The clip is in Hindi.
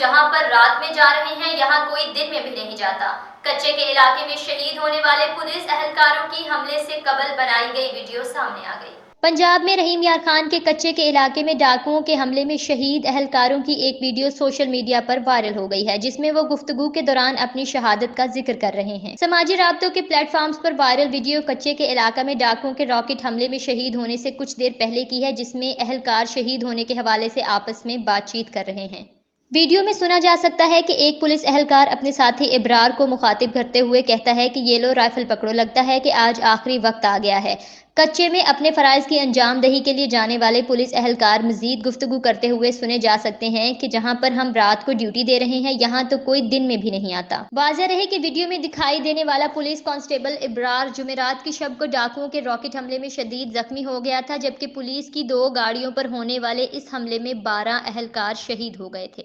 जहां पर रात में जा रहे हैं, यहां कोई दिन में भी नहीं जाता। कच्चे के इलाके में शहीद होने वाले पुलिस एहलकारों की हमले से कबल बनाई गई वीडियो सामने आ गई। पंजाब में रहीम यार खान के कच्चे के इलाके में डाकुओं के हमले में शहीद एहलकारों की एक वीडियो सोशल मीडिया पर वायरल हो गई है, जिसमें वो गुफ्तगू के दौरान अपनी शहादत का जिक्र कर रहे हैं। समाजी राब्तों के प्लेटफॉर्म्स पर वायरल वीडियो कच्चे के इलाका में डाकुओं के रॉकेट हमले में शहीद होने से कुछ देर पहले की है, जिसमें एहलकार शहीद होने के हवाले से आपस में बातचीत कर रहे हैं। वीडियो में सुना जा सकता है कि एक पुलिस एहलकार अपने साथी इब्रार को मुखातिब करते हुए कहता है कि ये लो राइफल पकड़ो, लगता है कि आज आखिरी वक्त आ गया है। कच्चे में अपने फराइज की अंजामदही के लिए जाने वाले पुलिस एहलकार मजीद गुफ्तगू करते हुए सुने जा सकते हैं कि जहां पर हम रात को ड्यूटी दे रहे हैं, यहाँ तो कोई दिन में भी नहीं आता। वाज़ेह रहे कि वीडियो में दिखाई देने वाला पुलिस कांस्टेबल इब्रार जुमेरात की शब को डाकुओं के रॉकेट हमले में शदीद जख्मी हो गया था, जबकि पुलिस की 2 गाड़ियों पर होने वाले इस हमले में 12 एहलकार शहीद हो गए थे।